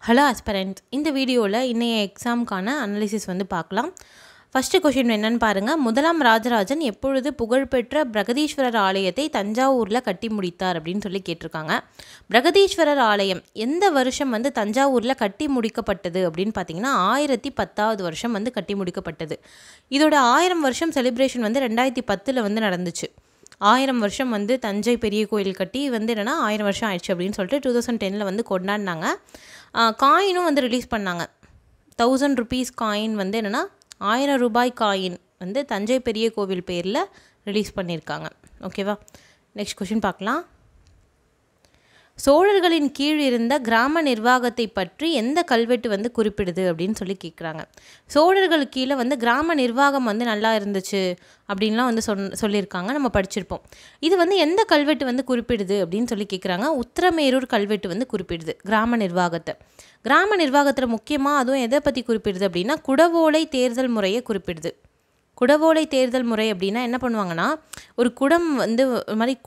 Hello aspirant, இந்த வீடியோவில் இன்றைய எக்ஸாமுக்கான அனாலிசிஸ் வந்து பார்க்கலாம். ஃபஸ்ட்டு கொஷின் என்னென்னு பாருங்கள். முதலாம் ராஜராஜன் எப்பொழுது புகழ்பெற்ற பிரகதீஸ்வரர் ஆலயத்தை தஞ்சாவூரில் கட்டி முடித்தார் அப்படின்னு சொல்லி கேட்டிருக்காங்க. பிரகதீஸ்வரர் ஆலயம் எந்த வருஷம் வந்து தஞ்சாவூரில் கட்டி முடிக்கப்பட்டது அப்படின்னு பார்த்தீங்கன்னா 1010வது வருஷம் வந்து கட்டி முடிக்கப்பட்டது. இதோட 1000 வருஷம் செலிப்ரேஷன் வந்து 2010 வந்து நடந்துச்சு. 1000 வருஷம் வந்து தஞ்சை பெரிய கோயில் கட்டி வந்து என்னென்னா 1000 வருஷம் ஆயிடுச்சு அப்படின்னு சொல்லிட்டு 2010 வந்து கொண்டாடினாங்க. காயினும் வந்து ரிலீஸ் பண்ணாங்க. 1000 rupees காயின் வந்து என்னென்னா 1000 ரூபாய் காயின் வந்து தஞ்சை பெரிய கோவில் பேரில் ரிலீஸ் பண்ணியிருக்காங்க. ஓகேவா, நெக்ஸ்ட் கொஷின் பார்க்கலாம். சோழர்களின் கீழ் இருந்த கிராம நிர்வாகத்தை பற்றி எந்த கல்வெட்டு வந்து குறிப்பிடுது அப்படின்னு சொல்லி கேட்குறாங்க. சோழர்கள் கீழே வந்து கிராம நிர்வாகம் வந்து நல்லா இருந்துச்சு அப்படின்லாம் வந்து சொல்லியிருக்காங்க, நம்ம படிச்சிருப்போம். இது வந்து எந்த கல்வெட்டு வந்து குறிப்பிடுது அப்படின்னு சொல்லி கேட்குறாங்க. உத்திரமேரூர் கல்வெட்டு வந்து குறிப்பிடுது கிராம நிர்வாகத்தை. கிராம நிர்வாகத்தில் முக்கியமாக அதுவும் எதை பற்றி குறிப்பிடுது அப்படின்னா குடவோலை தேர்தல் முறையை குறிப்பிடுது. குடவோலை தேர்தல் முறை அப்படின்னா என்ன பண்ணுவாங்கன்னா, ஒரு குடம் வந்து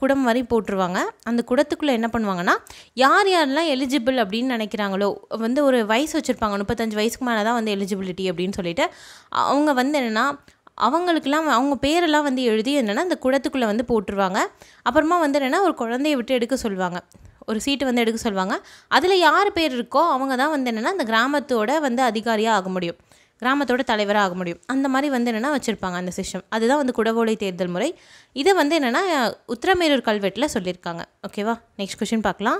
குடம் மாதிரி போட்டுருவாங்க. அந்த குடத்துக்குள்ளே என்ன பண்ணுவாங்கன்னா, யார் யாரெல்லாம் எலிஜிபிள் அப்படின்னு நினைக்கிறாங்களோ வந்து ஒரு வயசு வச்சுருப்பாங்க, 35 வயசுக்கு மேலே தான் வந்து எலிஜிபிலிட்டி அப்படின்னு சொல்லிட்டு அவங்க வந்து என்னென்னா அவங்களுக்கெல்லாம் அவங்க பேரெல்லாம் வந்து எழுதி என்னென்னா அந்த குடத்துக்குள்ளே வந்து போட்டுருவாங்க. அப்புறமா வந்து என்னென்னா ஒரு குழந்தைய விட்டு எடுக்க சொல்லுவாங்க, ஒரு சீட்டு வந்து எடுக்க சொல்லுவாங்க. அதில் யார் பேர் இருக்கோ அவங்க தான் வந்து என்னென்னா அந்த கிராமத்தோட வந்து அதிகாரியாக ஆக முடியும், கிராமத்தோட தலைவராக ஆக முடியும். அந்த மாதிரி வந்து என்னென்னா வச்சுருப்பாங்க அந்த சிஸ்டம். அதுதான் வந்து குடவோலை தேர்தல் முறை. இதை வந்து என்னென்னா உத்திரமேரூர் கல்வெட்டில் சொல்லியிருக்காங்க. ஓகேவா, நெக்ஸ்ட் கொஷின் பார்க்கலாம்.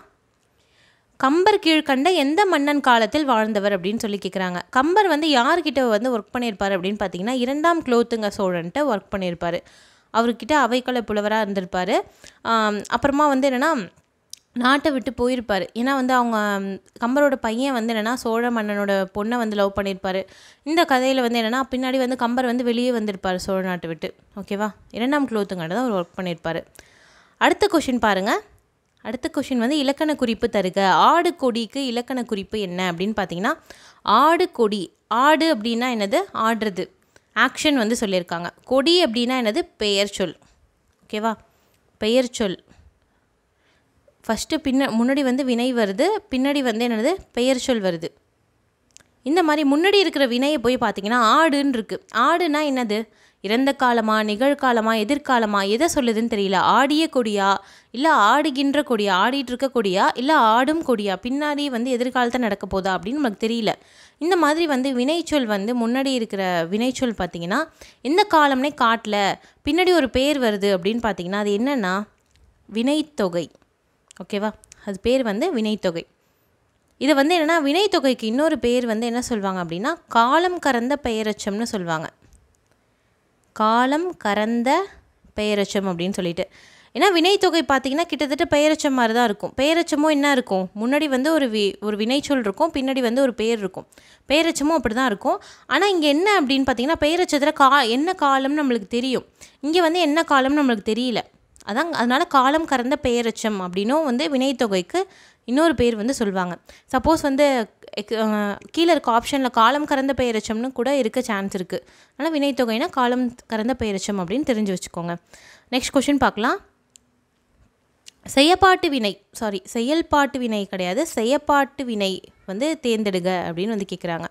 கம்பர் கீழ்கண்ட எந்த மன்னன் காலத்தில் வாழ்ந்தவர் அப்படின்னு சொல்லி கேட்குறாங்க. கம்பர் வந்து யார்கிட்ட வந்து ஒர்க் பண்ணியிருப்பார் அப்படின்னு பார்த்தீங்கன்னா 2ஆம் குலோத்துங்க சோழன்ட்ட ஒர்க் பண்ணியிருப்பார். அவர்கிட்ட அவைக்கள புலவராக இருந்திருப்பார். அப்புறமா வந்து என்னென்னா நாட்டை விட்டு போயிருப்பார். ஏன்னா வந்து அவங்க கம்பரோட பையன் வந்து என்னென்னா சோழ மன்னனோட பொண்ணை வந்து லவ் பண்ணியிருப்பார். இந்த கதையில் வந்து என்னென்னா பின்னாடி வந்து கம்பர் வந்து வெளியே வந்திருப்பார் சோழ நாட்டை விட்டு. ஓகேவா, 2ஆம் குலோத்துங்கள்ட்ட தான் அவர் ஒர்க் பண்ணியிருப்பார். அடுத்த கொஷின் பாருங்கள். அடுத்த கொஷின் வந்து இலக்கண குறிப்பு தருக. ஆடு கொடிக்கு இலக்கண குறிப்பு என்ன அப்படின்னு பார்த்தீங்கன்னா ஆடு கொடி. ஆடு அப்படின்னா என்னது, ஆடுறது, ஆக்ஷன் வந்து சொல்லியிருக்காங்க. கொடி அப்படின்னா என்னது, பெயர் சொல். ஓகேவா, பெயர் சொல். ஃபஸ்ட்டு முன்னாடி வந்து வினை வருது, பின்னாடி வந்து என்னது பெயர் சொல் வருது. இந்த மாதிரி முன்னாடி இருக்கிற வினையை போய் பார்த்தீங்கன்னா ஆடுன்னு இருக்குது. ஆடுனா என்னது, இறந்த காலமா நிகழ்காலமா எதிர்காலமா எதை சொல்லுதுன்னு தெரியல. ஆடிய கொடியா இல்லை ஆடுகின்ற கொடியா, ஆடிட்டு இருக்க கொடியா இல்லை ஆடும் கொடியா, பின்னாடி வந்து எதிர்காலத்தை நடக்க போதா அப்படின்னு நமக்கு தெரியல. இந்த மாதிரி வந்து வினைச்சொல் வந்து முன்னாடி இருக்கிற வினைச்சொல் பார்த்திங்கன்னா எந்த காலம்னே காட்டல, பின்னாடி ஒரு பேர் வருது அப்படின்னு பார்த்தீங்கன்னா அது என்னென்னா வினைத்தொகை. ஓகேவா, அது பேர் வந்து வினைத்தொகை. இதை வந்து என்னென்னா வினைத்தொகைக்கு இன்னொரு பேர் வந்து என்ன சொல்லுவாங்க அப்படின்னா காலம் கறந்த பெயரச்சம்னு சொல்லுவாங்க. காலம் கறந்த பெயரச்சம் அப்படின்னு சொல்லிட்டு. ஏன்னா வினைத்தொகை பார்த்திங்கன்னா கிட்டத்தட்ட பெயரச்சம் மாதிரி தான் இருக்கும். பெயரச்சமும் என்ன இருக்கும், முன்னாடி வந்து ஒரு வினைச்சொல் இருக்கும், பின்னாடி வந்து ஒரு பேர் இருக்கும். பெயரச்சமும் அப்படி தான் இருக்கும். ஆனால் இங்கே என்ன அப்படின்னு பார்த்தீங்கன்னா பெயரச்சத்தில் என்ன காலம்னு நம்மளுக்கு தெரியும், இங்கே வந்து என்ன காலம்னு நம்மளுக்கு தெரியல. அதனால் காலம் கறந்த பெயரச்சம் அப்படின்னும் வந்து வினைத்தொகைக்கு இன்னொரு பேர் வந்து சொல்லுவாங்க. சப்போஸ் வந்து கீழே இருக்க ஆப்ஷனில் காலம் கறந்த பெயரச்சம்னு கூட இருக்க சான்ஸ் இருக்குது. அதனால் வினைத்தொகைனா காலம் கறந்த பெயரச்சம் அப்படின்னு தெரிஞ்சு வச்சுக்கோங்க. நெக்ஸ்ட் கொஷின் பார்க்கலாம். செயல்பாட்டு வினை கிடையாது, செயற்பாட்டு வினை வந்து தேர்ந்தெடுங்க அப்படின்னு வந்து கேட்குறாங்க.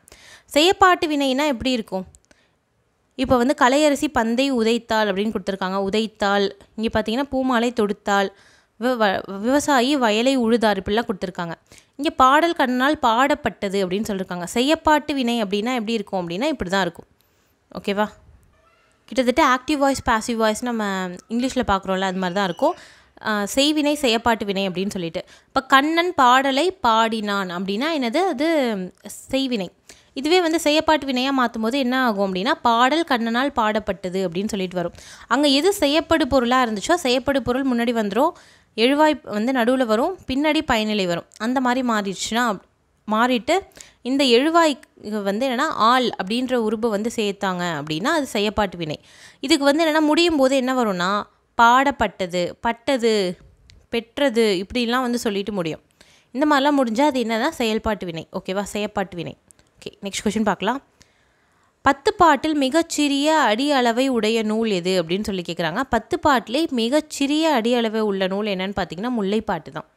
செயற்பாட்டு வினைனா எப்படி இருக்கும், இப்போ வந்து கலையரசி பந்தை உதைத்தாள் அப்படின்னு கொடுத்துருக்காங்க. உதைத்தாள். இங்கே பார்த்தீங்கன்னா பூமாலை தொடுத்தாள். விவசாயி வயலை உழுதார் இப்படிலாம் கொடுத்துருக்காங்க. இங்கே பாடல் கண்ணால் பாடப்பட்டது அப்படின்னு சொல்லியிருக்காங்க. செய்யப்பாட்டு வினை அப்படின்னா எப்படி இருக்கும் அப்படின்னா இப்படி தான் இருக்கும். ஓகேவா, கிட்டத்தட்ட ஆக்டிவ் வாய்ஸ் பாசிவ் வாய்ஸ் நம்ம இங்கிலீஷில் பார்க்குறோம்ல அது மாதிரி தான் இருக்கும். செய்வினை செய்யப்பாட்டு வினை அப்படின்னு சொல்லிட்டு. இப்போ கண்ணன் பாடலை பாடினான் அப்படின்னா என்னது, அது செய்வினை. இதுவே வந்து செய்யப்பாட்டு வினையாக மாற்றும் போது என்ன ஆகும் அப்படின்னா பாடல் கண்ணனால் பாடப்பட்டது அப்படின்னு சொல்லிட்டு வரும். அங்கே எது செய்யப்படு பொருளாக இருந்துச்சோ செய்யப்படு பொருள் முன்னாடி வந்துடும், எழுவாய் வந்து நடுவில் வரும், பின்னாடி பயனிலை வரும். அந்த மாதிரி மாறிட்டு இந்த எழுவாய் வந்து என்னென்னா ஆள் அப்படின்ற உருபை வந்து சேர்த்தாங்க அப்படின்னா அது செய்யப்பாட்டு வினை. இதுக்கு வந்து என்னென்னா முடியும் போது என்ன வரும்னா பாடப்பட்டது, பட்டது, பெற்றது இப்படிலாம் வந்து சொல்லிட்டு முடியும். இந்த மாதிரிலாம் முடிஞ்சால் அது என்னன்னா செயல்பாட்டு வினை. ஓகேவா, செயற்பாட்டு வினை. ஓகே, நெக்ஸ்ட் கொஷின் பார்க்கலாம். 10 பாட்டில் மிகச்சிறிய அடி அளவை உடைய நூல் எது அப்படின்னு சொல்லி கேட்குறாங்க. 10 பாட்டிலே மிகச்சிறிய அடி அளவை உள்ள நூல் என்னன்னு பார்த்தீங்கன்னா முல்லைப்பாட்டு தான்.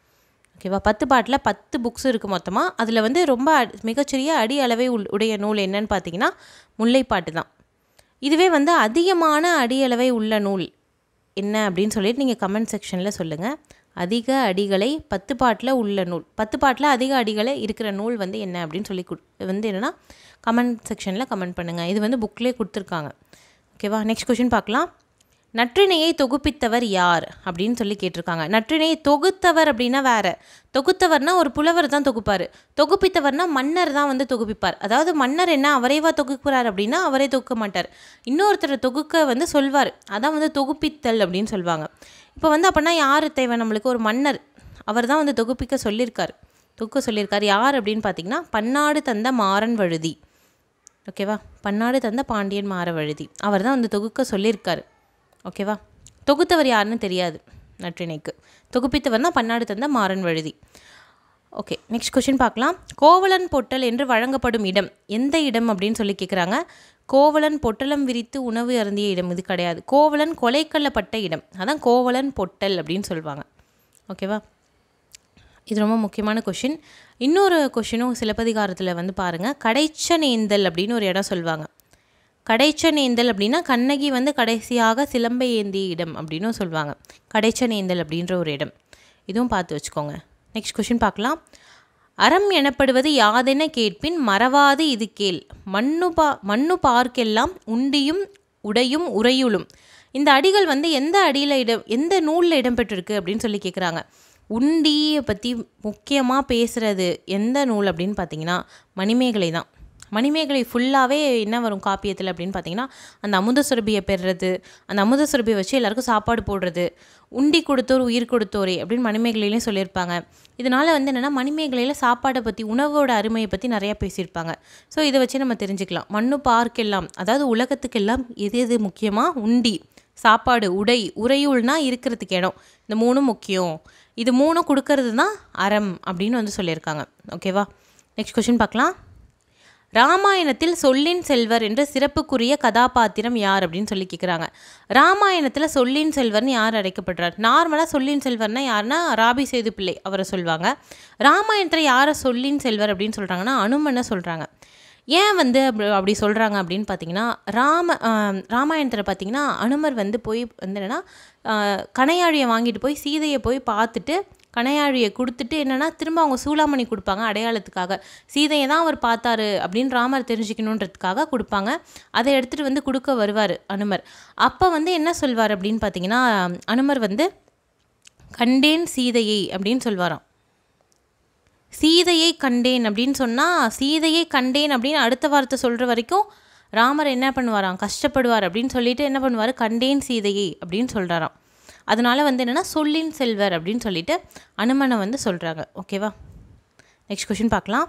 ஓகேவா? 10 பாட்டில் 10 புக்ஸ் இருக்குது மொத்தமாக. அதில் வந்து ரொம்ப மிகச்சிறிய அடி அளவை உடைய நூல் என்னன்னு பார்த்தீங்கன்னா முல்லைப்பாட்டு தான். இதுவே வந்து அதிகமான அடி அளவை உள்ள நூல் என்ன அப்படின்னு சொல்லிட்டு நீங்கள் கமெண்ட் செக்ஷனில் சொல்லுங்கள். அதிக அடிகளை 10 பாட்டில் உள்ள நூல், 10 பாட்டில் அதிக அடிகளை இருக்கிற நூல் வந்து என்ன அப்படின்னு சொல்லி வந்து என்னென்னா கமெண்ட் செக்ஷனில் கமெண்ட் பண்ணுங்கள். இது வந்து புக்லேயே கொடுத்துருக்காங்க. ஓகேவா? நெக்ஸ்ட் கொஷின் பார்க்கலாம். நற்றிணையை தொகுப்பித்தவர் யார் அப்படின்னு சொல்லி கேட்டிருக்காங்க. நற்றிணையை தொகுத்தவர் அப்படின்னா வேறு. தொகுத்தவர்னா ஒரு புலவர் தான் தொகுப்பார். தொகுப்பித்தவர்னா மன்னர் தான் வந்து தொகுப்பிப்பார். அதாவது மன்னர் என்ன அவரைவா தொகுக்கிறார் அப்படின்னா அவரே தொகுக்க மாட்டார், இன்னொருத்தரை தொகுக்க வந்து சொல்வார். அதான் வந்து தொகுப்பித்தல் அப்படின்னு சொல்லுவாங்க. இப்போ வந்து அப்படின்னா யார் தேவை நம்மளுக்கு? ஒரு மன்னர், அவர் தான் வந்து தொகுக்க சொல்லியிருக்கார். யார் அப்படின்னு பார்த்தீங்கன்னா பன்னாடு தந்த மாறன் வழுதி. ஓகேவா? பன்னாடு தந்த பாண்டியன் மாறவழுதி, அவர் தான் வந்து தொகுக்க சொல்லியிருக்காரு. ஓகேவா? தொகுத்தவர் யாருன்னு தெரியாது நற்றிணைக்கு. தொகுப்பித்தவர்னா பன்னாடு தந்த Maran Vazhuthi. Okay, next question பார்க்கலாம். கோவலன் பொட்டல் என்று வழங்கப்படும் இடம் எந்த இடம் அப்படின்னு சொல்லி கேட்குறாங்க. கோவலன் பொட்டலம் விரித்து உணவு அருந்திய இடம் இது கிடையாது. கோவலன் கொலை கொள்ளப்பட்ட இடம், அதான் கோவலன் பொட்டல் அப்படின்னு சொல்லுவாங்க. ஓகேவா? இது ரொம்ப முக்கியமான கொஷின். இன்னொரு கொஷினும் சிலப்பதிகாரத்தில் வந்து பாருங்கள். கடைச்சனேந்தல் அப்படின்னு ஒரு இடம் சொல்லுவாங்க. கடைச்சனேந்தல் அப்படின்னா கண்ணகி வந்து கடைசியாக சிலம்பை ஏந்திய இடம் அப்படின்னும் சொல்லுவாங்க. கடைச்சனேந்தல் அப்படின்ற ஒரு இடம், இதுவும் பார்த்து வச்சுக்கோங்க. நெக்ஸ்ட் கொஷின் பார்க்கலாம். அறம் எனப்படுவது யாதென கேட்பின் மறவாது இது கேள். மண்ணு பார்க்கெல்லாம் உண்டியும் உடையும் உரையுளும். இந்த அடிகள் வந்து எந்த நூலில் இடம்பெற்றிருக்கு அப்படின்னு சொல்லி கேட்குறாங்க. உண்டியை பற்றி முக்கியமாக பேசுகிறது எந்த நூல் அப்படின்னு பார்த்தீங்கன்னா மணிமேகலை தான். மணிமேகலை ஃபுல்லாகவே என்ன வரும் காப்பியத்தில் அப்படின்னு பார்த்தீங்கன்னா அந்த அமுத சுரபியை பெறுறது, அந்த அமுத சுரபியை வச்சு எல்லாருக்கும் சாப்பாடு போடுறது, உண்டி கொடுத்தோர் உயிர் கொடுத்தோரே அப்படின்னு மணிமேகலையிலையும் சொல்லியிருப்பாங்க. இதனால் வந்து என்னென்னா மணிமேகலையில் சாப்பாடை பற்றி, உணவோட அருமையை பற்றி நிறையா பேசியிருப்பாங்க. ஸோ இதை வச்சு நம்ம தெரிஞ்சுக்கலாம். மண்ணு பார்க்கெல்லாம், அதாவது உலகத்துக்கெல்லாம் எது முக்கியமாக உண்டி, சாப்பாடு, உறையுள்னா இருக்கிறதுக்கு இடம், இந்த 3 முக்கியம். இது 3 கொடுக்கறது தான் அறம் அப்படின்னு வந்து சொல்லியிருக்காங்க. ஓகேவா? நெக்ஸ்ட் கொஷின் பார்க்கலாம். ராமாயணத்தில் சொல்லின் செல்வர் என்ற சிறப்புக்குரிய கதாபாத்திரம் யார் அப்படின்னு சொல்லி கேட்குறாங்க. ராமாயணத்தில் சொல்லின் செல்வர்னு யார் அழைக்கப்படுறார்? நார்மலாக சொல்லின் செல்வர்னா யாருன்னா ராபி சேது பிள்ளை, அவரை சொல்லுவாங்க. ராமாயணத்தில் யாரை சொல்லின் செல்வர் அப்படின்னு சொல்கிறாங்கன்னா அனுமனை சொல்கிறாங்க. ஏன் வந்து அப்படி சொல்கிறாங்க அப்படின்னு பார்த்தீங்கன்னா ராமாயணத்தில் பார்த்தீங்கன்னா அனுமர் வந்து போய் வந்து என்னென்னா கணையாழியை வாங்கிட்டு போய் சீதையை போய் பார்த்துட்டு கணையாழியை கொடுத்துட்டு என்னென்னா திரும்ப அவங்க சூளாமணி கொடுப்பாங்க அடையாளத்துக்காக. சீதையை தான் அவர் பார்த்தாரு அப்படின்னு ராமர் தெரிஞ்சுக்கணுன்றதுக்காக கொடுப்பாங்க. அதை எடுத்துகிட்டு வந்து கொடுக்க வருவார் அனுமர். அப்போ வந்து என்ன சொல்வார் அப்படின்னு பார்த்தீங்கன்னா அனுமர் வந்து கண்டேன் சீதையை அப்படின்னு சொல்வாராம். சீதையை கண்டேன் அப்படின்னு சொன்னால் சீதையை கண்டேன் அப்படின்னு அடுத்த வார்த்தை சொல்கிற வரைக்கும் ராமர் என்ன பண்ணுவாராம், கஷ்டப்படுவார் அப்படின்னு சொல்லிட்டு என்ன பண்ணுவார், கண்டேன் சீதையை அப்படின்னு சொல்கிறாராம். அதனால வந்து என்னென்னா சொல்லின் செல்வர் அப்படின்னு சொல்லிட்டு அனுமனை வந்து சொல்கிறாங்க. ஓகேவா? நெக்ஸ்ட் கொஷின் பார்க்கலாம்.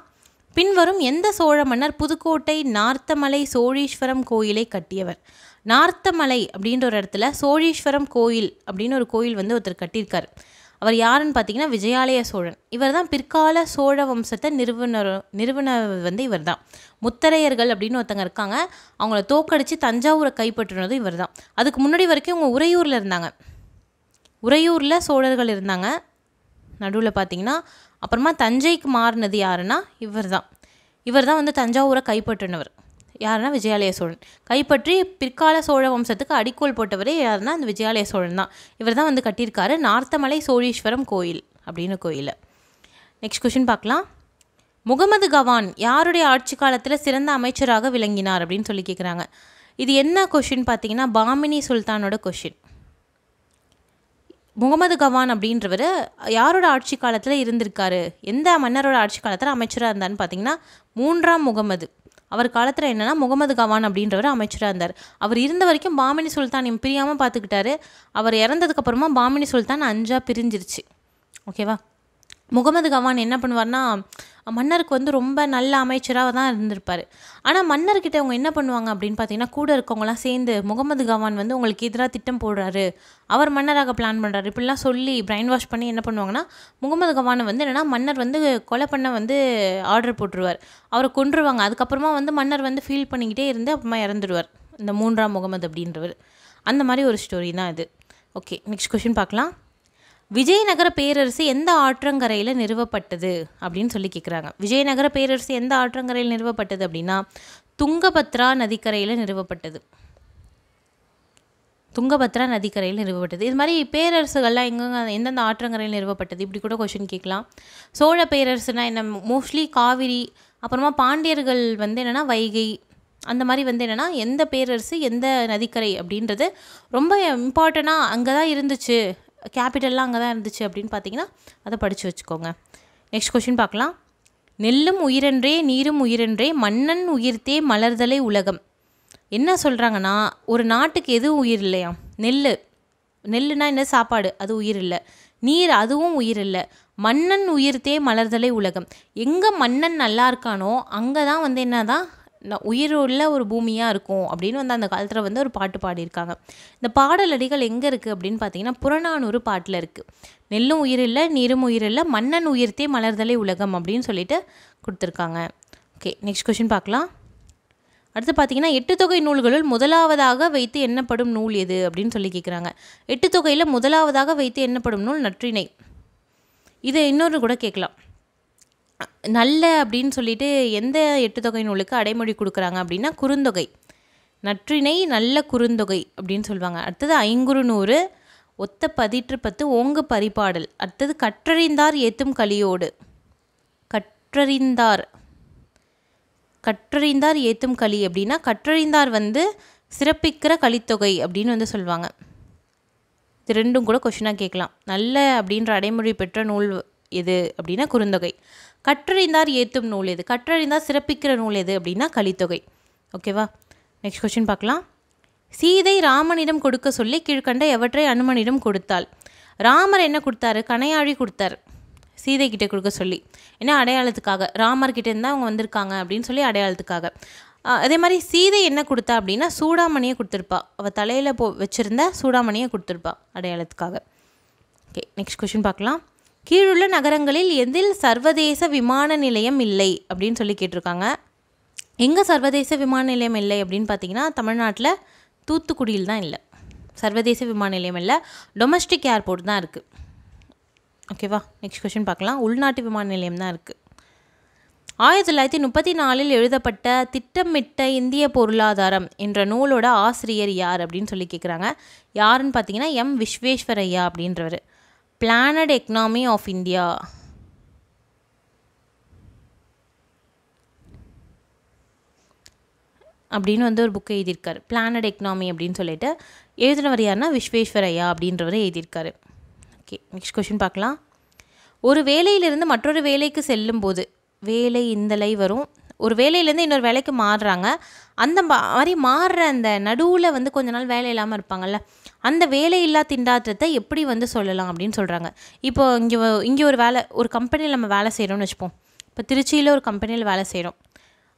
பின்வரும் எந்த சோழ மன்னர் புதுக்கோட்டை நார்த்தமலை சோழீஸ்வரம் கோயிலை கட்டியவர்? நார்த்தமலை அப்படின்ற ஒரு இடத்துல சோழீஸ்வரம் கோயில் அப்படின்னு ஒரு கோயில் வந்து ஒருத்தர் கட்டியிருக்கார். அவர் யாருன்னு பார்த்தீங்கன்னா விஜயாலய சோழன். இவர் தான் பிற்கால சோழ வம்சத்தை நிறுவனர் வந்து இவர் தான். முத்தரையர்கள் அப்படின்னு ஒருத்தங்க இருக்காங்க, அவங்கள தோக்கடித்து தஞ்சாவூரை கைப்பற்றினதும் இவர் தான். அதுக்கு முன்னாடி வரைக்கும் இவங்க உறையூரில் இருந்தாங்க. உறையூரில் சோழர்கள் இருந்தாங்க நடுவில் பார்த்தீங்கன்னா. அப்புறமா தஞ்சைக்கு மாறினது யாருன்னா இவர் தான் வந்து தஞ்சாவூரை கைப்பற்றினவர். யாருன்னா விஜயாலய சோழன். கைப்பற்றி பிற்கால சோழ வம்சத்துக்கு அடிக்கோல் போட்டவரே யாருன்னா அந்த விஜயாலய சோழன் தான். இவர் தான் வந்து கட்டியிருக்காரு நார்த்தமலை சோழீஸ்வரம் கோயில் அப்படின்னு கோயில். நெக்ஸ்ட் கொஷின் பார்க்கலாம். முகமது கவான் யாருடைய ஆட்சி காலத்தில் சிறந்த அமைச்சராக விளங்கினார் அப்படின்னு சொல்லி கேட்குறாங்க. இது என்ன கொஷின் பார்த்தீங்கன்னா பாமினி சுல்தானோட கொஷின். முகமது கவான் அப்படின்றவர் யாரோட ஆட்சி காலத்தில் இருந்திருக்காரு, எந்த மன்னரோட ஆட்சி காலத்தில் அமைச்சராக இருந்தார்னு பார்த்தீங்கன்னா 3ஆம் முகமது. அவர் காலத்தில் என்னென்னா முகமது கவான் அப்படின்றவர் அமைச்சராக இருந்தார். அவர் இருந்த வரைக்கும் பாமினி சுல்தான் பிரியாமல் பார்த்துக்கிட்டாரு. அவர் இறந்ததுக்கப்புறமா பாமினி சுல்தான் 5ஆக பிரிஞ்சிருச்சு. ஓகேவா? முகமது கவான் என்ன பண்ணுவார்னா மன்னருக்கு வந்து ரொம்ப நல்ல அமைச்சராக தான் இருந்திருப்பார். ஆனால் மன்னர்கிட்ட அவங்க என்ன பண்ணுவாங்க அப்படின்னு பார்த்தீங்கன்னா கூட இருக்கவங்களாம் சேர்ந்து முகமது கவான் வந்து உங்களுக்கு எதிராக திட்டம் போடுறாரு, அவர் மன்னராக பிளான் பண்ணுறாரு இப்படிலாம் சொல்லி பிரைன் வாஷ் பண்ணி என்ன பண்ணுவாங்கன்னா முகமது கவானை வந்து என்னென்னா மன்னர் வந்து கொலை பண்ண வந்து ஆர்டர் போட்டுருவார். அவரை கொன்றுவாங்க. அதுக்கப்புறமா வந்து மன்னர் வந்து ஃபீல் பண்ணிக்கிட்டே இருந்து அப்புறமா இறந்துடுவார் இந்த 3ஆம் முகமது அப்படின்றவர். அந்த மாதிரி ஒரு ஸ்டோரி தான் இது. ஓகே, நெக்ஸ்ட் கொஷின் பார்க்கலாம். விஜயநகர பேரரசு எந்த ஆற்றங்கரையில் நிறுவப்பட்டது அப்படின்னு சொல்லி கேட்குறாங்க. விஜயநகர பேரரசு எந்த ஆற்றங்கரையில் நிறுவப்பட்டது அப்படின்னா துங்கபத்ரா நதிக்கரையில் நிறுவப்பட்டது. துங்கபத்ரா நதிக்கரையில் நிறுவப்பட்டது. இது மாதிரி பேரரசுகள்லாம் எந்தெந்த ஆற்றங்கரையில் நிறுவப்பட்டது இப்படி கூட கொஷின் கேட்கலாம். சோழ பேரரசுனா என்ன, மோஸ்ட்லி காவிரி, அப்புறமா பாண்டியர்கள் வந்து என்னென்னா வைகை, அந்த மாதிரி வந்து என்னென்னா எந்த பேரரசு எந்த நதிக்கரை அப்படின்றது ரொம்ப இம்பார்ட்டண்ட்டாக அங்கே தான் இருந்துச்சு, கேபிட்டல்லாம் அங்கே தான் இருந்துச்சு அப்படின்னு பார்த்தீங்கன்னா அதை படித்து வச்சுக்கோங்க. நெக்ஸ்ட் கொஷின் பார்க்கலாம். நெல்லும் உயிரென்றே நீரும் உயிரென்றே மன்னன் உயிர்த்தே மலர்தலை உலகம். என்ன சொல்கிறாங்கன்னா, ஒரு நாட்டுக்கு எது உயிர் இல்லையா, நெல்லுனா என்ன, சாப்பாடு, அது உயிர் இல்லை. நீர், அதுவும் உயிர் இல்லை. மன்னன் உயிர்த்தே மலர்தலை உலகம். எங்கே மன்னன் நல்லா இருக்கானோ அங்கே தான் வந்து என்ன தான் உயிர் உள்ள ஒரு பூமியாக இருக்கும் அப்படின்னு வந்து அந்த காலத்தில் வந்து ஒரு பாட்டு பாடியிருக்காங்க. இந்த பாடல் அடிகள் எங்கே இருக்குது அப்படின்னு பார்த்தீங்கன்னா புறநானூறு பாட்டில் இருக்குது. நெல்லும் உயிர் இல்லை நீரும் உயிர் இல்லை மன்னன் உயிர்த்தே மலர்தலை உலகம் அப்படின்னு சொல்லிட்டு கொடுத்துருக்காங்க. ஓகே, நெக்ஸ்ட் கொஷின் பார்க்கலாம். அடுத்து பார்த்தீங்கன்னா 8 தொகை நூல்களுள் முதலாவதாக வைத்து எண்ணப்படும் நூல் எது அப்படின்னு சொல்லி கேட்குறாங்க. 8 தொகையில் முதலாவதாக வைத்து எண்ணப்படும் நூல் நற்றிணை. இது இன்னொரு கூட கேட்கலாம். நல்ல அப்படின்னு சொல்லிட்டு எந்த 8 தொகை நூலுக்கு அடைமொழி கொடுக்குறாங்க அப்படின்னா குறுந்தொகை. நற்றிணை நல்ல குறுந்தொகை அப்படின்னு சொல்லுவாங்க. அடுத்தது ஐங்குறுநூறு, ஒத்த 10 ஓங்கு பரிபாடல். அடுத்தது கற்றறிந்தார் ஏத்தும் கலியோடு. கற்றறிந்தார் ஏத்தும் களி அப்படின்னா கற்றறிந்தார் வந்து சிறப்பிக்கிற கலித்தொகை அப்படின்னு வந்து சொல்லுவாங்க. இது ரெண்டும் கூட கொஷினாக கேட்கலாம். நல்ல அப்படின்ற அடைமொழி பெற்ற நூல் எது அப்படின்னா குறுந்தொகை. கற்றறிந்தார் ஏத்தும் நூல் எது, கற்றறிந்தார் சிறப்பிக்கிற நூல் எது அப்படின்னா கலித்தொகை. ஓகேவா, நெக்ஸ்ட் கொஷின் பார்க்கலாம். சீதை ராமனிடம் கொடுக்க சொல்லி கீழ்கண்ட எவற்றை அனுமனிடம் கொடுத்தாள். ராமர் என்ன கொடுத்தாரு, கணையாழி கொடுத்தாரு சீதை கிட்டே கொடுக்க சொல்லி. ஏன்னா அடையாளத்துக்காக, ராமர்கிட்ட இருந்தால் அவங்க வந்திருக்காங்க அப்படின்னு சொல்லி அடையாளத்துக்காக. அதே மாதிரி சீதை என்ன கொடுத்தா அப்படின்னா சூடாமணியை கொடுத்துருப்பா. அவள் தலையில் வச்சுருந்த சூடாமணியை கொடுத்துருப்பா அடையாளத்துக்காக. ஓகே, நெக்ஸ்ட் கொஷின் பார்க்கலாம். கீழுள்ள நகரங்களில் எதில் சர்வதேச விமான நிலையம் இல்லை அப்படின்னு சொல்லி கேட்டிருக்காங்க. எங்கே சர்வதேச விமான நிலையம் இல்லை அப்படின்னு பார்த்தீங்கன்னா தமிழ்நாட்டில் தூத்துக்குடியில் தான் இல்லை, சர்வதேச விமான நிலையம் இல்லை, டொமஸ்டிக் ஏர்போர்ட் தான் இருக்குது. ஓகேவா, நெக்ஸ்ட் கொஷின் பார்க்கலாம். உள்நாட்டு விமான நிலையம் தான் இருக்குது. 1934 எழுதப்பட்ட திட்டமிட்ட இந்திய பொருளாதாரம் என்ற நூலோட ஆசிரியர் யார் அப்படின்னு சொல்லி கேட்குறாங்க. யாருன்னு பார்த்தீங்கன்னா எம் விஸ்வேஸ்வரையா அப்படின்றவர். பிளானட் எக்கனாமி ஆஃப் இந்தியா அப்படின்னு வந்து ஒரு புக்கை எழுதியிருக்காரு. பிளானட் எக்கனாமி அப்படின்னு சொல்லிட்டு எழுதினவர் யாருன்னா விஸ்வேஸ்வரையா அப்படின்றவர் எழுதியிருக்காரு. ஓகே, நெக்ஸ்ட் கொஷின் பார்க்கலாம். ஒரு வேலையிலிருந்து மற்றொரு வேலைக்கு செல்லும்போது, வேலை இந்தலை வரும், ஒரு வேலையிலேருந்து இன்னொரு வேலைக்கு மாறுறாங்க. அந்த மாதிரி மாறுற அந்த நடுவில் வந்து கொஞ்ச நாள் வேலை இல்லாமல் இருப்பாங்கள்ல, அந்த வேலையில்லா திண்டாட்டத்தை எப்படி வந்து சொல்லலாம் அப்படின்னு சொல்கிறாங்க. இப்போ இங்கே ஒரு கம்பெனியில் நம்ம வேலை செய்கிறோம்னு வச்சுப்போம். இப்போ திருச்சியில் ஒரு கம்பெனியில் வேலை செய்கிறோம்.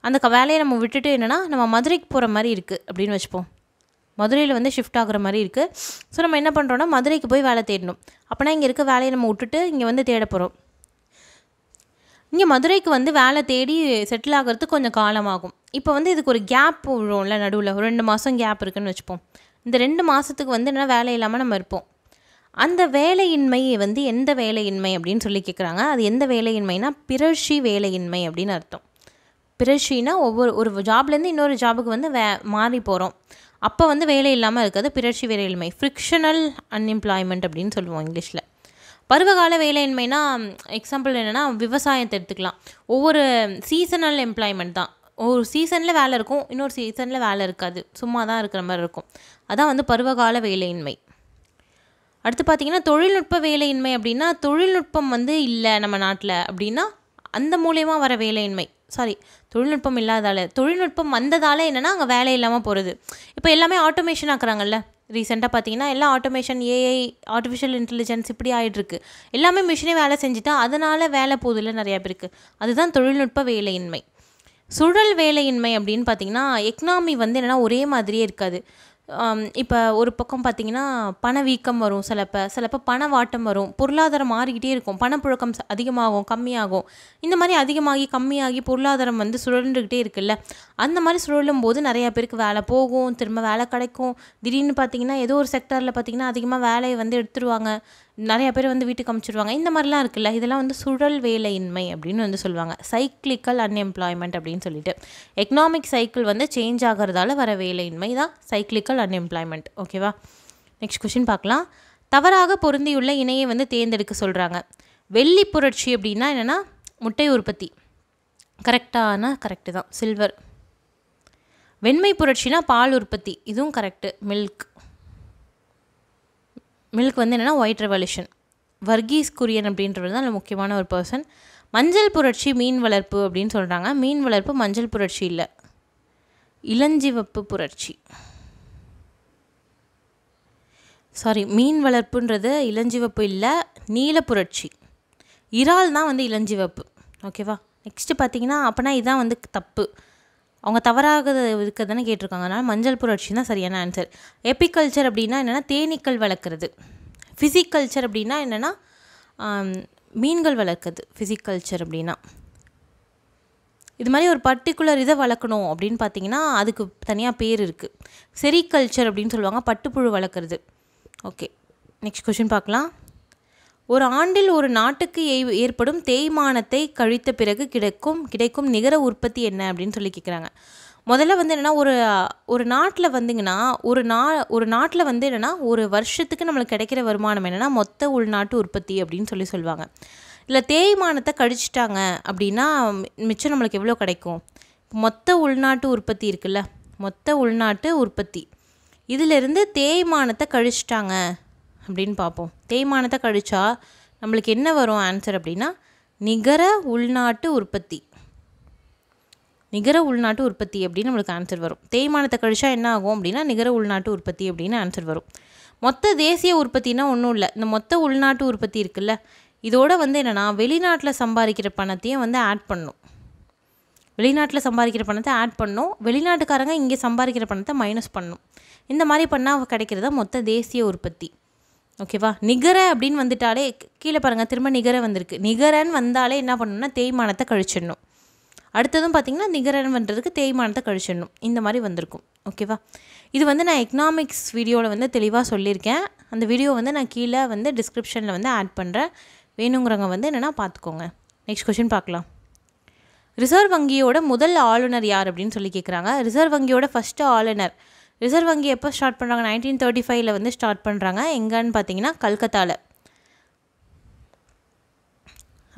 அந்த வேலையை நம்ம விட்டுட்டு என்னென்னா நம்ம மதுரைக்கு போகிற மாதிரி இருக்குது அப்படின்னு வச்சுப்போம். மதுரையில் வந்து ஷிஃப்ட் ஆகுற மாதிரி இருக்குது. ஸோ நம்ம என்ன பண்ணுறோன்னா மதுரைக்கு போய் வேலை தேடணும். அப்போனா இங்கே இருக்க வேலையை நம்ம விட்டுட்டு இங்கே வந்து தேட போகிறோம். இங்கே மதுரைக்கு வந்து வேலை தேடி செட்டில் ஆகிறதுக்கு கொஞ்சம் காலமாகும். இப்போ வந்து இதுக்கு ஒரு கேப் விடுவோம்ல, நடுவில் ஒரு 2 மாதம் கேப் இருக்குதுன்னு வச்சுப்போம். இந்த 2 மாதத்துக்கு வந்து என்ன வேலை இல்லாமல் நம்ம இருப்போம். அந்த வேலையின்மை வந்து எந்த வேலையின்மை அப்படின்னு சொல்லி கேட்குறாங்க. அது எந்த வேலையின்மைனா பிறழ்ச்சி வேலையின்மை அப்படின்னு அர்த்தம். பிறழ்ச்சின்னா ஒரு ஜாப்லேருந்து இன்னொரு ஜாபுக்கு வந்து மாறி போகிறோம், அப்போ வந்து வேலை இல்லாமல் இருக்காது, பிறழ்ச்சி வேலையின்மை. ஃப்ரிக்ஷனல் அன்எம்ப்ளாய்மெண்ட் அப்படின்னு சொல்லுவோம் இங்கிலீஷில். பருவகால வேலையின்மைனா எக்ஸாம்பிள் என்னென்னா விவசாயத்தை எடுத்துக்கலாம். ஒவ்வொரு சீசனல் எம்ப்ளாய்மெண்ட் தான். ஒரு சீசனில் வேலை இருக்கும், இன்னொரு சீசனில் வேலை இருக்காது, சும்மா தான் இருக்கிற மாதிரி இருக்கும். அதான் வந்து பருவகால வேலையின்மை. அடுத்து பார்த்திங்கன்னா தொழில்நுட்ப வேலையின்மை அப்படின்னா தொழில்நுட்பம் வந்து இல்லை நம்ம நாட்டில் அப்படின்னா அந்த மூலயமா வர வேலையின்மை. தொழில்நுட்பம் இல்லாதால, தொழில்நுட்பம் வந்ததால் என்னென்னா அங்கே வேலை இல்லாமல் போகிறது. இப்போ எல்லாமே ஆட்டோமேஷன் ஆக்குறாங்கல்ல, ரீசெண்டாக பார்த்தீங்கன்னா எல்லாம் ஆட்டோமேஷன், ஏஐ, ஆர்டிஃபிஷியல் இன்டெலிஜென்ஸ் இப்படி ஆகிட்டுருக்கு. எல்லாமே மிஷினே வேலை செஞ்சுட்டா அதனால் வேலை போதில்லை நிறையா பேருக்கு. அதுதான் தொழில்நுட்ப வேலையின்மை. சுழல் வேலையின்மை அப்படின்னு பார்த்திங்கன்னா எக்கனாமி வந்து என்னென்னா ஒரே மாதிரியே இருக்காது. இப்போ ஒரு பக்கம் பார்த்திங்கன்னா பணவீக்கம் வரும், சிலப்போ பணவாட்டம் வரும், பொருளாதாரம் மாறிக்கிட்டே இருக்கும், பணப்புழக்கம் அதிகமாகும் கம்மியாகும். இந்த மாதிரி அதிகமாகி கம்மியாகி பொருளாதாரம் வந்து சுழன்றுக்கிட்டே இருக்குல்ல, அந்த மாதிரி சுழலும் போது நிறையா பேருக்கு வேலை போகும், திரும்ப வேலை கிடைக்கும். திடீர்னு பார்த்திங்கன்னா ஏதோ ஒரு செக்டரில் பார்த்திங்கன்னா அதிகமாக வேலையை வந்து எடுத்துருவாங்க. நிறைய பேர் வந்து வீட்டுக்கு அமுச்சிடுவாங்க. இந்த மாதிரிலாம் இருக்குல்ல, இதெல்லாம் வந்து சுழல் வேலையின்மை அப்படின்னு வந்து சொல்லுவாங்க. சைக்ளிக்கல் அன்எம்ப்ளாய்மெண்ட் அப்படின்னு சொல்லிட்டு எக்கனாமிக் சைக்கிள் வந்து சேஞ்ச் ஆகிறதால வர வேலையின்மை தான் சைக்ளிக்கல் அன்எம்ப்ளாய்மெண்ட். ஓகேவா? நெக்ஸ்ட் கொஷின் பார்க்கலாம். தவறாக பொருந்தியுள்ள இணையை வந்து தேர்ந்தெடுக்க சொல்கிறாங்க. வெள்ளி புரட்சி அப்படின்னா என்னென்னா முட்டை உற்பத்தி. கரெக்டு தான், சில்வர். வெண்மை புரட்சினா பால் உற்பத்தி, இதுவும் கரெக்டு. மில்க் வந்து என்னென்னா ஒயிட் ரெவல்யூஷன். வர்கீஸ் குரியன் அப்படின்றது தான் முக்கியமான ஒரு பர்சன். மஞ்சள் புரட்சி மீன் வளர்ப்பு அப்படின்னு சொல்கிறாங்க. மீன் வளர்ப்பு மஞ்சள் புரட்சி இல்லை, இளஞ்சிவப்பு புரட்சி. மீன் வளர்ப்புன்றது இளஞ்சிவப்பு இல்லை, நீல புரட்சி. இறால் தான் வந்து இளஞ்சிவப்பு. ஓகேவா? நெக்ஸ்ட்டு பார்த்தீங்கன்னா அப்போனா இதுதான் வந்து தப்பு. அவங்க தவறாக இருக்கிறதானே கேட்டிருக்காங்க. அதனால் மஞ்சள் புரட்சி தான் சரியான ஆன்சர். எபிகல்ச்சர் அப்படின்னா என்னென்னா தேனீக்கள் வளர்க்குறது. ஃபிசிக்கல்ச்சர் அப்படின்னா என்னென்னா மீன்கள் வளர்க்குறது. ஃபிசிக்கல்ச்சர் அப்படின்னா இது மாதிரி ஒரு பர்டிகுலர் இதை வளர்க்கணும் அப்படின்னு பார்த்தீங்கன்னா அதுக்கு தனியாக பேர் இருக்குது. செரிகல்ச்சர் அப்படின்னு சொல்லுவாங்க, பட்டுப்புழு வளர்க்குறது. ஓகே, நெக்ஸ்ட் கொஷின் பார்க்கலாம். ஒரு ஆண்டில் ஒரு நாட்டுக்கு ஏற்படும் தேய்மானத்தை கழித்த பிறகு கிடைக்கும் நிகர உற்பத்தி என்ன அப்படின்னு சொல்லி கேட்குறாங்க. முதல்ல வந்து என்னென்னா ஒரு நாட்டில் வந்துங்கன்னா ஒரு நாட்டில் வந்து என்னென்னா ஒரு வருஷத்துக்கு நம்மளுக்கு கிடைக்கிற வருமானம் என்னென்னா மொத்த உள்நாட்டு உற்பத்தி அப்படின்னு சொல்லுவாங்க. இல்லை தேய்மானத்தை கழிச்சிட்டாங்க அப்படின்னா மிச்சம் நம்மளுக்கு எவ்வளோ கிடைக்கும்? மொத்த உள்நாட்டு உற்பத்தி இருக்குல்ல, மொத்த உள்நாட்டு உற்பத்தி இதிலிருந்து தேய்மானத்தை கழிச்சிட்டாங்க அப்படின்னு பார்ப்போம். தேய்மானத்தை கழிச்சா நம்மளுக்கு என்ன வரும் ஆன்சர் அப்படின்னா நிகர உள்நாட்டு உற்பத்தி. நிகர உள்நாட்டு உற்பத்தி அப்படின்னு நம்மளுக்கு ஆன்சர் வரும். தேய்மானத்தை கழிச்சா என்ன ஆகும் அப்படின்னா நிகர உள்நாட்டு உற்பத்தி அப்படின்னு ஆன்சர் வரும். மொத்த தேசிய உற்பத்தினா ஒன்றும் இல்லை, இந்த மொத்த உள்நாட்டு உற்பத்தி இருக்குல்ல, இதோட வந்து என்னென்னா வெளிநாட்டில் சம்பாதிக்கிற பணத்தையும் வந்து ஆட் பண்ணணும். வெளிநாட்டில் சம்பாதிக்கிற பணத்தை ஆட் பண்ணணும், வெளிநாட்டுக்காரங்க இங்கே சம்பாதிக்கிற பணத்தை மைனஸ் பண்ணணும். இந்த மாதிரி பண்ணால் கிடைக்கிறதா மொத்த தேசிய உற்பத்தி. ஓகேவா? நிகர அப்படின்னு வந்துட்டாலே கீழே பாருங்கள், திரும்ப நிகர வந்திருக்கு. நிகரன்னு வந்தாலே என்ன பண்ணணும்னா தேய்மானத்தை கழிச்சிடணும். அடுத்ததும் பார்த்திங்கன்னா நிகரன் பண்ணுறதுக்கு தேய்மானத்தை கழிச்சிடணும். இந்த மாதிரி வந்திருக்கும். ஓகேவா? இது வந்து நான் எக்கனாமிக்ஸ் வீடியோவில் வந்து தெளிவாக சொல்லியிருக்கேன். அந்த வீடியோ வந்து நான் கீழே வந்து டிஸ்கிரிப்ஷனில் வந்து ஆட் பண்ணுறேன். வேணுங்கிறவங்க வந்து என்னென்னா பார்த்துக்கோங்க. நெக்ஸ்ட் கொஷின் பார்க்கலாம். ரிசர்வ் வங்கியோட முதல் ஆளுநர் யார் அப்படின்னு சொல்லி கேட்குறாங்க. ரிசர்வ் வங்கியோட ஃபஸ்ட்டு ஆளுநர், ரிசர்வ் வங்கி எப்போ ஸ்டார்ட் பண்ணுறாங்க? 1935 வந்து ஸ்டார்ட் பண்ணுறாங்க. எங்கன்னு பார்த்தீங்கன்னா கல்கத்தாவில்.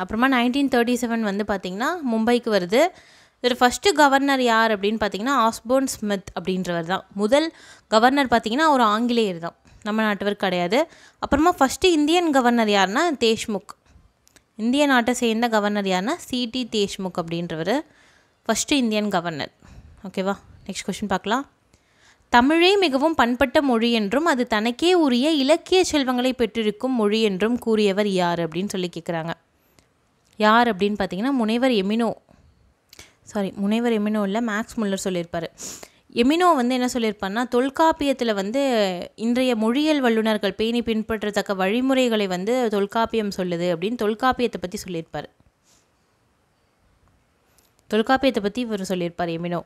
அப்புறமா 1937 வந்து பார்த்திங்கன்னா மும்பைக்கு வருது. இதில் ஃபஸ்ட்டு கவர்னர் யார் அப்படின்னு பார்த்தீங்கன்னா ஆஸ்போர்ன் ஸ்மித் அப்படின்றவர் தான் முதல் கவர்னர். பார்த்திங்கன்னா ஒரு ஆங்கிலேயர் தான், நம்ம நாட்டவர் கிடையாது. அப்புறமா ஃபஸ்ட்டு இந்தியன் கவர்னர் யாருன்னா தேஷ்முக். இந்திய நாட்டை சேர்ந்த கவர்னர் யாருன்னா சிடி தேஷ்முக் அப்படின்றவர் ஃபஸ்ட்டு இந்தியன் கவர்னர். ஓகேவா? நெக்ஸ்ட் கொஷின் பார்க்கலாம். தமிழே மிகவும் பண்பட்ட மொழி என்றும் அது தனக்கே உரிய இலக்கிய செல்வங்களை பெற்றிருக்கும் மொழி என்றும் கூறியவர் யார் அப்படின்னு சொல்லி கேட்குறாங்க. யார் அப்படின்னு பார்த்தீங்கன்னா முனைவர் எமினோ இல்லை, மேக்ஸ் முல்லர் சொல்லியிருப்பார். எமினோ வந்து என்ன சொல்லியிருப்பார்னா தொல்காப்பியத்தில் வந்து இன்றைய மொழியியல் வல்லுநர்கள் பேணி பின்பற்றத்தக்க வழிமுறைகளை வந்து தொல்காப்பியம் சொல்லுது அப்படின்னு தொல்காப்பியத்தை பற்றி சொல்லியிருப்பார். தொல்காப்பியத்தை பற்றி இவர் சொல்லியிருப்பார் எமினோ.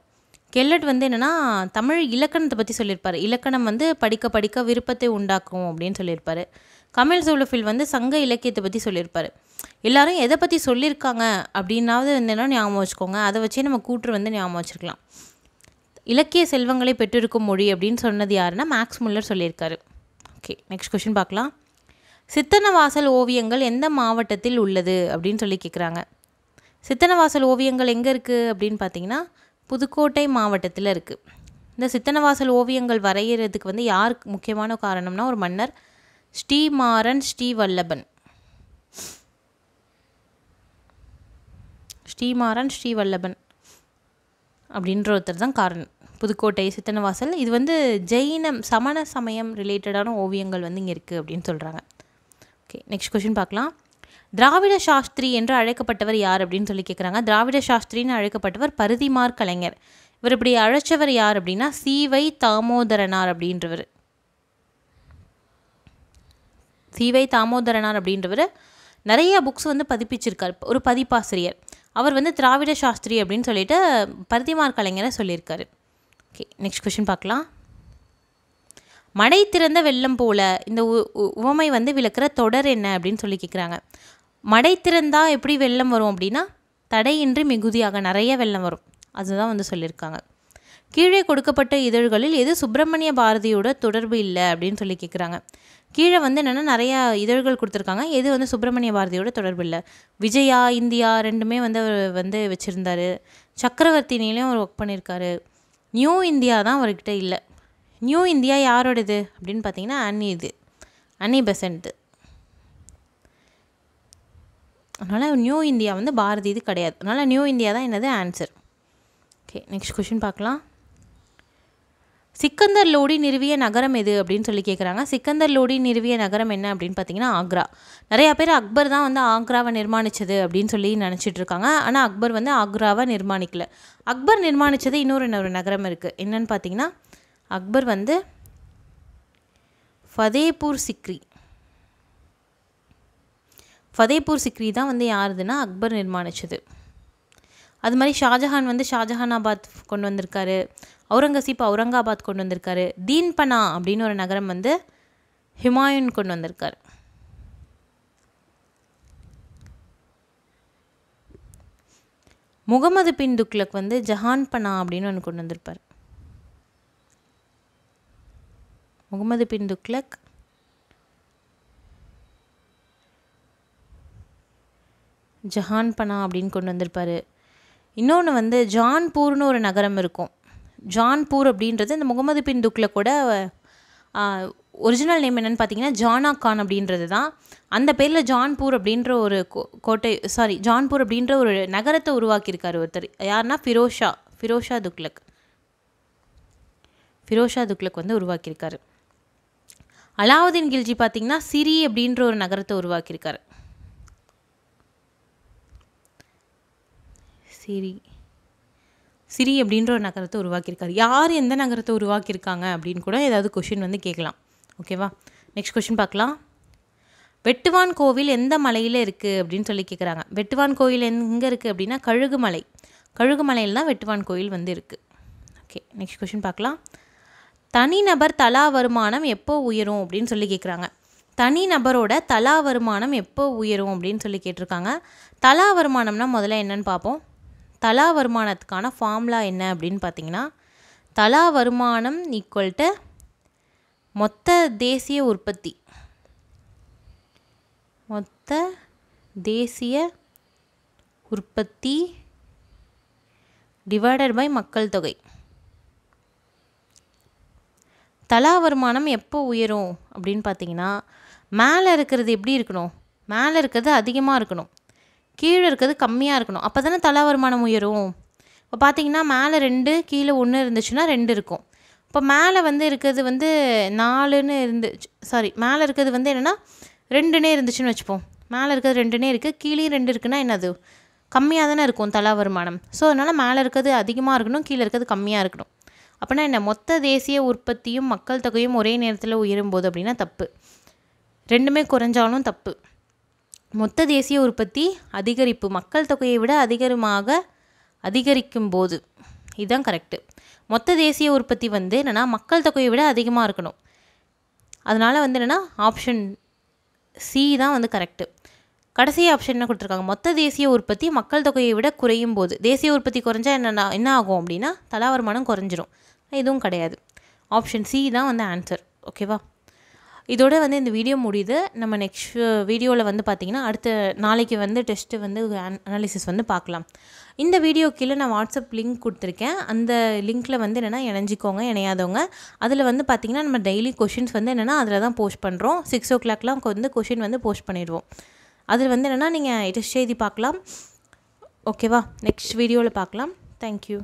கெல்லட் வந்து என்னென்னா தமிழ் இலக்கணத்தை பற்றி சொல்லியிருப்பார். இலக்கணம் வந்து படிக்க படிக்க விருப்பத்தை உண்டாக்கும் அப்படின்னு சொல்லியிருப்பார். கமல் சோலஃபில் வந்து சங்க இலக்கியத்தை பற்றி சொல்லியிருப்பார். எல்லோரும் எதை பற்றி சொல்லியிருக்காங்க அப்படின்னாவது என்னென்னா ஞாபகம் வச்சுக்கோங்க. அதை வச்சே நம்ம கூற்று வந்து ஞாபகம் வச்சுருக்கலாம். இலக்கிய செல்வங்களை பெற்றிருக்கும் மொழி அப்படின்னு சொன்னது யாருன்னா மேக்ஸ் முல்லர் சொல்லியிருக்காரு. ஓகே, நெக்ஸ்ட் கொஷின் பார்க்கலாம். சித்தன்னவாசல் ஓவியங்கள் எந்த மாவட்டத்தில் உள்ளது அப்படின்னு சொல்லி கேட்குறாங்க. சித்தன்னவாசல் ஓவியங்கள் எங்கே இருக்குது அப்படின்னு பார்த்தீங்கன்னா புதுக்கோட்டை மாவட்டத்தில் இருக்குது. இந்த சித்தன்னவாசல் ஓவியங்கள் வரைகிறதுக்கு வந்து யாருக்கு முக்கியமான காரணம்னா ஒரு மன்னர் ஸ்ரீமாறன் ஸ்ரீவல்லபன் அப்படின்ற ஒருத்தர் தான் காரணம். புதுக்கோட்டை சித்தன்னவாசல் இது வந்து ஜெயினம் சமண சமயம் ரிலேட்டடான ஓவியங்கள் வந்து இங்கே இருக்குது அப்படின்னு சொல்கிறாங்க. ஓகே, நெக்ஸ்ட் கொஷின் பார்க்கலாம். திராவிட சாஸ்திரி என்று அழைக்கப்பட்டவர் யார் அப்படின்னு சொல்லி கேட்குறாங்க. திராவிட சாஸ்திரின்னு அழைக்கப்பட்டவர் பருதிமார் கலைஞர். இவர் இப்படி அழைச்சவர் யார் அப்படின்னா சிவை தாமோதரனார் அப்படின்றவர். நிறைய புக்ஸ் வந்து பதிப்பிச்சிருக்கார், ஒரு பதிப்பாசிரியர். அவர் வந்து திராவிட சாஸ்திரி அப்படின்னு சொல்லிட்டு பருதிமார் கலைஞரை சொல்லியிருக்காரு. ஓகே, நெக்ஸ்ட் கொஷின் பார்க்கலாம். மடை திறந்த வெள்ளம் போல இந்த உவமை வந்து விளக்குற தொடர் என்ன அப்படின்னு சொல்லி கேட்குறாங்க. மடை திறந்தா எப்படி வெள்ளம் வரும் அப்படின்னா தடையின்றி மிகுதியாக நிறைய வெள்ளம் வரும், அதுதான் வந்து சொல்லியிருக்காங்க. கீழே கொடுக்கப்பட்ட இதழ்களில் எது சுப்பிரமணிய பாரதியோட தொடர்பு இல்லை அப்படின்னு சொல்லி கேட்குறாங்க. கீழே வந்து என்னென்னா நிறையா இதழ்கள் கொடுத்துருக்காங்க, எது வந்து சுப்பிரமணிய பாரதியோட தொடர்பு இல்லை. விஜயா, இந்தியா ரெண்டுமே வந்து அவர் வந்து வச்சுருந்தார். சக்கரவர்த்தினிலையும் அவர் ஒர்க் பண்ணியிருக்காரு. நியூ இந்தியா தான் அவர்கிட்ட இல்லை. நியூ இந்தியா யாரோடது அப்படின்னு பார்த்தீங்கன்னா அன்னி பெசன்ட். அதனால் நியூ இந்தியா வந்து பாரதி இது கிடையாது. அதனால் நியூ இந்தியா தான் என்னது ஆன்சர். ஓகே, நெக்ஸ்ட் கொஷின் பார்க்கலாம். சிக்கந்தர் லோடி நிறுவிய நகரம் எது அப்படின்னு சொல்லி கேட்குறாங்க. சிக்கந்தர் லோடி நிறுவிய நகரம் என்ன அப்படின்னு பார்த்தீங்கன்னா ஆக்ரா. நிறையா பேர் அக்பர் தான் வந்து ஆக்ராவை நிர்மாணித்தது அப்படின்னு சொல்லி நினச்சிட்டு இருக்காங்க. ஆனால் அக்பர் வந்து ஆக்ராவை நிர்மாணிக்கல. அக்பர் நிர்மாணித்தது இன்னொரு நகரம் இருக்குது. என்னன்னு பார்த்தீங்கன்னா அக்பர் வந்து ஃபதேபூர் சிக்ரி தான் வந்து யாருதுன்னா அக்பர் நிர்மாணித்தது. அது மாதிரி ஷாஜஹான் வந்து ஷாஜஹானாபாத் கொண்டு வந்திருக்காரு. அவுரங்கசீப் அவுரங்காபாத் கொண்டு வந்திருக்காரு. தீன்பனா அப்படின்னு ஒரு நகரம் வந்து ஹுமாயூன் கொண்டு வந்திருக்காரு. முகமது பின் துக்ளக் வந்து ஜஹான்பனா அப்படின்னு ஒன்று கொண்டு வந்திருப்பார். முகமது பின் துக்ளக் ஜஹான்பனா அப்படின்னு கொண்டு வந்திருப்பார். இன்னொன்று வந்து ஜான்பூர்னு ஒரு நகரம் இருக்கும். ஜான்பூர் அப்படின்றது இந்த முகமது பின் துக்ளக்கோட ஒரிஜினல் நேம் என்னென்னு பார்த்தீங்கன்னா ஜானா கான் அப்படின்றது தான். அந்த பேரில் ஜான்பூர் அப்படின்ற ஒரு ஜான்பூர் அப்படின்ற ஒரு நகரத்தை உருவாக்கியிருக்காரு ஒருத்தர். யாருன்னா ஃபிரோஷா துக்ளக் வந்து உருவாக்கியிருக்காரு. அலாவுதீன் கில்ஜி பார்த்திங்கன்னா சிரி அப்படின்ற ஒரு நகரத்தை உருவாக்கியிருக்காரு. சிரி அப்படின்ற ஒரு நகரத்தை உருவாக்கியிருக்காரு. யார் எந்த நகரத்தை உருவாக்கியிருக்காங்க அப்படின்னு கூட ஏதாவது கொஷின் வந்து கேட்கலாம். ஓகேவா, நெக்ஸ்ட் கொஷின் பார்க்கலாம். வெட்டுவான் கோவில் எந்த மலையில் இருக்குது அப்படின்னு சொல்லி கேட்குறாங்க. வெட்டுவான் கோவில் எங்கே இருக்குது அப்படின்னா கழுகுமலையில் தான் வெட்டுவான் கோவில் வந்து இருக்குது. ஓகே, நெக்ஸ்ட் கொஷின் பார்க்கலாம். தனிநபர் தலா வருமானம் எப்போ உயரும் அப்படின்னு சொல்லி கேட்குறாங்க. தனிநபரோட தலா வருமானம் எப்போ உயரும் அப்படின்னு சொல்லி கேட்டிருக்காங்க. தலா வருமானம்னா முதல்ல என்னன்னு பார்ப்போம். தலா வருமானத்துக்கான ஃபார்முலா என்ன அப்படின்னு பார்த்தீங்கன்னா தலா வருமானம் ஈக்குவல் டு மொத்த தேசிய உற்பத்தி டிவைடட் பை மக்கள் தொகை. தலா வருமானம் எப்போ உயரும் அப்படின்னு பார்த்தீங்கன்னா மேலே இருக்கிறது எப்படி இருக்கணும், மேலே இருக்கிறது அதிகமாக இருக்கணும், கீழே இருக்கிறது கம்மியாக இருக்கணும். அப்போ தானே தலா வருமானம் உயரும். இப்போ பார்த்தீங்கன்னா மேலே 2 கீழே 1 இருந்துச்சுன்னா 2 இருக்கும். இப்போ மேலே வந்து இருக்கிறது வந்து 4ன்னு மேலே இருக்கிறது வந்து என்னென்னா 2னே இருந்துச்சுன்னு வச்சுப்போம். மேலே இருக்கிறது 2னே இருக்குது, கீழே 2 இருக்குன்னா என்னது கம்மியாக தானே இருக்கும் தலா வருமானம். ஸோ அதனால் மேலே இருக்கிறது அதிகமாக இருக்கணும், கீழே இருக்கிறது கம்மியாக இருக்கணும். அப்படின்னா என்ன, மொத்த தேசிய உற்பத்தியும் மக்கள் தொகையும் ஒரே நேரத்தில் உயரும்போது அப்படின்னா தப்பு. ரெண்டுமே குறைஞ்சாலும் தப்பு. மொத்த தேசிய உற்பத்தி அதிகரிப்பு மக்கள் தொகையை விட அதிகரிக்கும் போது இதுதான் கரெக்டு. மொத்த தேசிய உற்பத்தி வந்து என்னென்னா மக்கள் தொகையை விட அதிகமாக இருக்கணும். அதனால் வந்து என்னென்னா ஆப்ஷன் சி தான் வந்து கரெக்டு. கடைசி ஆப்ஷன் என்ன கொடுத்துருக்காங்க, மொத்த தேசிய உற்பத்தி மக்கள் தொகையை விட குறையும் போது. தேசிய உற்பத்தி குறைஞ்சா என்ன ஆகும் அப்படின்னா தலா வருமானம் குறைஞ்சிரும். இதுவும் கிடையாது. ஆப்ஷன் சி தான் வந்து ஆன்சர். ஓகேவா, இதோட வந்து இந்த வீடியோ முடியுது. நம்ம நெக்ஸ்ட் வீடியோவில் வந்து பார்த்திங்கன்னா அடுத்த நாளைக்கு வந்து டெஸ்ட்டு வந்து அனாலிசிஸ் வந்து பார்க்கலாம். இந்த வீடியோ கீழே நான் வாட்ஸ்அப் லிங்க் கொடுத்துருக்கேன். அந்த லிங்க்கில் வந்து என்னென்னா இணைஞ்சிக்கோங்க, இணையாதவங்க. அதில் வந்து பார்த்திங்கன்னா நம்ம டெய்லி கொஷின்ஸ் வந்து என்னென்னா அதில் தான் போஸ்ட் பண்ணுறோம். 6 o'clockலாம் வந்து கொஷின் வந்து போஸ்ட் பண்ணிடுவோம். அதில் வந்து என்னென்னா நீங்கள் டெஸ்ட் எழுதி பார்க்கலாம். ஓகேவா, நெக்ஸ்ட் வீடியோவில் பார்க்கலாம். தேங்க்யூ.